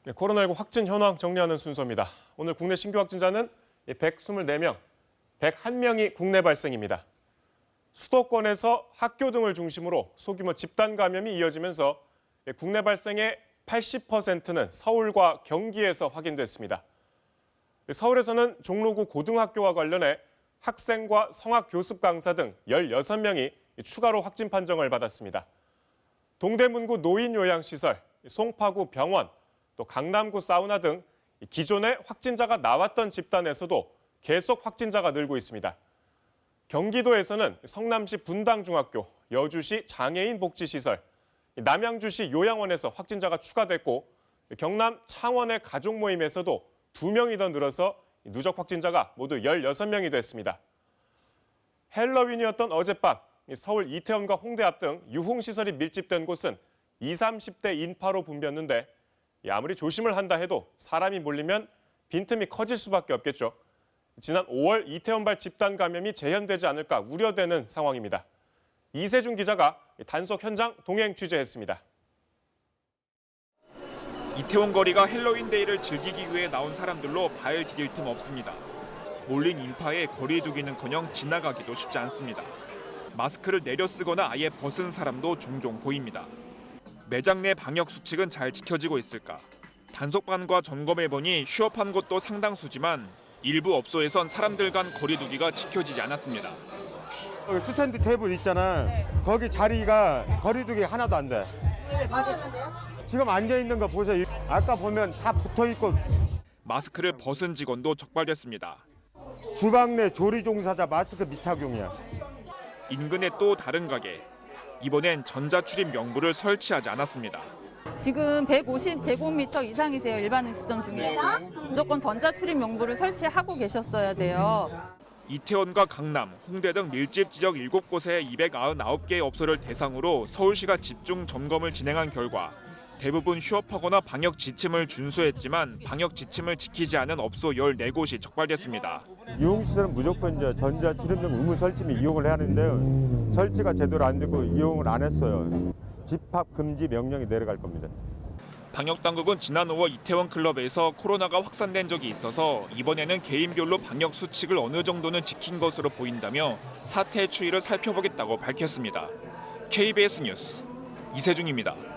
네, 코로나19 확진 현황 정리하는 순서입니다. 오늘 국내 신규 확진자는 124명, 101명이 국내 발생입니다. 수도권에서 학교 등을 중심으로 소규모 집단 감염이 이어지면서 국내 발생의 80%는 서울과 경기에서 확인됐습니다. 서울에서는 종로구 고등학교와 관련해 학생과 성악 교습 강사 등 16명이 추가로 확진 판정을 받았습니다. 동대문구 노인요양시설, 송파구 병원, 또 강남구 사우나 등 기존에 확진자가 나왔던 집단에서도 계속 확진자가 늘고 있습니다. 경기도에서는 성남시 분당중학교, 여주시 장애인 복지시설, 남양주시 요양원에서 확진자가 추가됐고 경남 창원의 가족 모임에서도 2명이 더 늘어서 누적 확진자가 모두 16명이 됐습니다. 헬로윈이었던 어젯밤 서울 이태원과 홍대 앞 등 유흥시설이 밀집된 곳은 20, 30대 인파로 붐볐는데 아무리 조심을 한다 해도 사람이 몰리면 빈틈이 커질 수밖에 없겠죠. 지난 5월 이태원발 집단 감염이 재현되지 않을까 우려되는 상황입니다. 이세준 기자가 단속 현장 동행 취재했습니다. 이태원 거리가 헬로윈데이를 즐기기 위해 나온 사람들로 발 디딜 틈 없습니다. 몰린 인파에 거리 두기는커녕 지나가기도 쉽지 않습니다. 마스크를 내려 쓰거나 아예 벗은 사람도 종종 보입니다. 매장 내 방역 수칙은 잘 지켜지고 있을까? 단속반과 점검해보니 휴업한 곳도 상당수지만 일부 업소에선 사람들 간 거리 두기가 지켜지지 않았습니다. 여기 스탠드 테이블 있잖아. 거기 자리가 거리두기 하나도 안 돼. 지금 앉아있는 거 보세요. 아까 보면 다 붙어있고. 마스크를 벗은 직원도 적발됐습니다. 주방 내 조리 종사자 마스크 미착용이야. 인근의 또 다른 가게. 이번엔 전자출입 명부를 설치하지 않았습니다. 지금 150제곱미터 이상이세요. 일반 음식점 중에서. 무조건 전자출입 명부를 설치하고 계셨어야 돼요. 이태원과 강남, 홍대 등 밀집 지역 7곳의 299개의 업소를 대상으로 서울시가 집중 점검을 진행한 결과 대부분 휴업하거나 방역 지침을 준수했지만 방역 지침을 지키지 않은 업소 14곳이 적발됐습니다. 유흥시설은 무조건 이제 전자출입용 의무 설치면 이용을 해야 하는데요. 설치가 제대로 안 되고 이용을 안 했어요. 집합 금지 명령이 내려갈 겁니다. 방역당국은 지난 5월 이태원 클럽에서 코로나가 확산된 적이 있어서 이번에는 개인별로 방역 수칙을 어느 정도는 지킨 것으로 보인다며 사태의 추이를 살펴보겠다고 밝혔습니다. KBS 뉴스 이세준입니다.